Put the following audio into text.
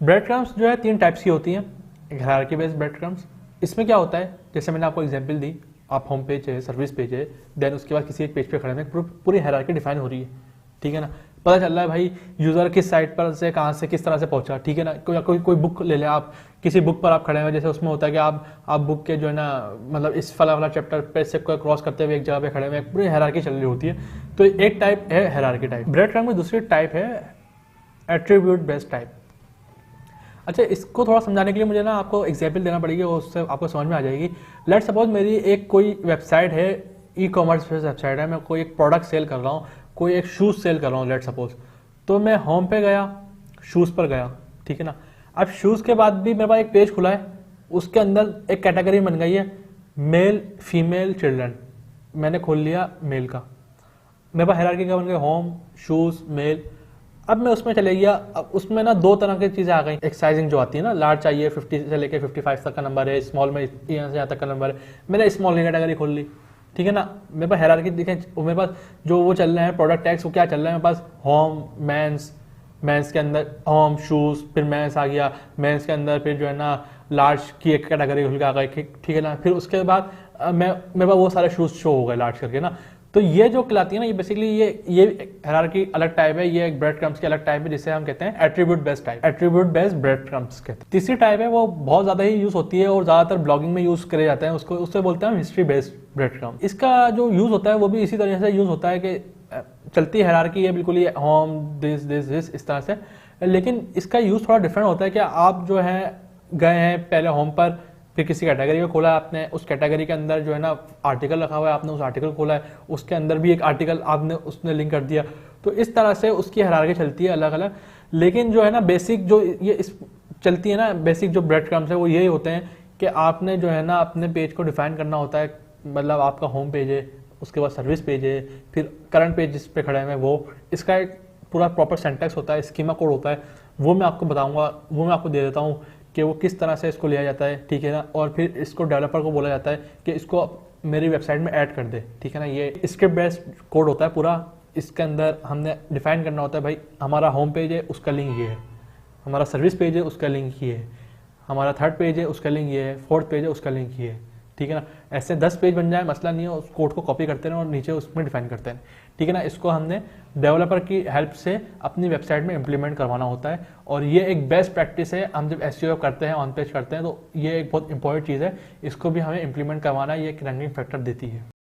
Bread crumbs जो है 3 types की होती हैं। एक हायरार्की बेस्ड ब्रेड क्रम्स, इसमें क्या होता है, जैसे मैंने आपको एग्जांपल दी, आप होम पेज है, सर्विस पेज है, देन उसके बाद किसी एक पेज पे खड़े हैं, पूरी हायरार्की डिफाइन हो रही है, ठीक है ना। पता चल रहा है भाई यूज़र किस साइट पर से कहाँ से किस तरह से पहुंचा, ठीक है ना। कोई बुक ले लें आप, किसी बुक पर आप खड़े हैं, जैसे उसमें होता है कि आप बुक के जो है ना मतलब इस वाला चैप्टर पे से क्रॉस करते हुए एक जगह पे खड़े हुए, पूरी हायरार्की चल रही होती है। तो एक टाइप है हायरार्की टाइप। ब्रेड क्रम्स में दूसरी टाइप है एट्रीब्यूट बेस्ड टाइप। अच्छा, इसको थोड़ा समझाने के लिए मुझे ना आपको एग्जाम्पल देना पड़ेगी और उससे आपको समझ में आ जाएगी। लेट सपोज मेरी एक कोई वेबसाइट है, ई कॉमर्स वेबसाइट है, मैं कोई एक प्रोडक्ट सेल कर रहा हूँ, कोई एक शूज़ सेल कर रहा हूँ लेट सपोज। तो मैं होम पे गया, शूज़ पर गया, ठीक है ना। अब शूज़ के बाद भी मेरे पास एक पेज खुला है, उसके अंदर एक कैटेगरी बन गई है मेल फीमेल चिल्ड्रन। मैंने खोल लिया मेल का, मेरे पास हायरार्की क्या बन गई, होम शूज़ मेल। अब मैं उसमें चले गया, अब उसमें ना 2 तरह की चीज़ें आ गई। एक साइजिंग जो आती है ना, लार्ज चाहिए 50 से लेकर 55 तक का नंबर है, स्मॉल में यहाँ से यहाँ तक का नंबर है, मैंने स्मॉल की कैटेगरी खोल ली, ठीक है ना। मेरे पास हायरार्की दिखे, मेरे पास जो वो चल रहे हैं प्रोडक्ट टैग्स, वो क्या चल रहा है मेरे पास, होम मेंस के अंदर होम शूज़, फिर मेंस आ गया, मेंस के अंदर फिर जो है ना लार्ज की एक कैटेगरी खुल के आ गई, ठीक है ना। फिर उसके बाद मेरे पास वो सारे शूज़ शो हो गए लार्ज करके ना। तो ये जो कहलाती है ना, ये बेसिकली ये हायरार्की अलग टाइप है, ये एक ब्रेड क्रम्स की अलग टाइप है, जिसे हम कहते हैं attribute based type, attribute based bread crumbs कहते हैं। तीसरी टाइप है, वो बहुत ज्यादा ही यूज होती है और ज्यादातर ब्लॉगिंग में यूज करे जाते हैं, उससे बोलते हैं हिस्ट्री बेस्ड ब्रेड क्रम। इसका जो यूज होता है वो भी इसी तरह से यूज होता है कि चलती हायरार्की है बिल्कुल, ये होम दिस इस तरह से, लेकिन इसका यूज थोड़ा डिफरेंट होता है कि आप जो है गए हैं पहले होम पर, फिर किसी कैटेगरी को खोला आपने, उस कैटेगरी के अंदर जो है ना आर्टिकल रखा हुआ है, आपने उस आर्टिकल खोला है, उसके अंदर भी एक आर्टिकल आपने उसने लिंक कर दिया। तो इस तरह से उसकी हायरार्की चलती है अलग अलग। लेकिन जो है ना बेसिक जो ये इस चलती है ना, बेसिक जो ब्रेड क्रम्स है वो यही होते हैं कि आपने जो है ना अपने पेज को डिफाइन करना होता है। मतलब आपका होम पेज है, उसके बाद सर्विस पेज है, फिर करंट पेज जिस पे खड़े हैं वो, इसका एक पूरा प्रॉपर सेंटेक्स होता है, स्कीमा कोड होता है, वो मैं आपको बताऊंगा, वो मैं आपको दे देता हूँ कि वो किस तरह से इसको लिया जाता है, ठीक है ना। और फिर इसको डेवलपर को बोला जाता है कि इसको मेरी वेबसाइट में ऐड कर दे, ठीक है ना। ये स्क्रिप्ट बेस्ड कोड होता है पूरा। इसके अंदर हमने डिफाइन करना होता है भाई हमारा होम पेज है उसका लिंक ये है, हमारा सर्विस पेज है उसका लिंक ये है, हमारा थर्ड पेज है उसका लिंक ये है, फोर्थ पेज है उसका लिंक ये है, ठीक है ना। ऐसे 10 पेज बन जाए मसला नहीं है, उस कोड को कॉपी करते हैं और नीचे उसमें डिफाइन करते हैं, ठीक है ना। इसको हमने डेवलपर की हेल्प से अपनी वेबसाइट में इंप्लीमेंट करवाना होता है। और ये एक बेस्ट प्रैक्टिस है, हम जब एसईओ करते हैं, ऑन पेज करते हैं, तो ये एक बहुत इंपॉर्टेंट चीज़ है, इसको भी हमें इंप्लीमेंट करवाना, ये एक रैंकिंग फैक्टर देती है।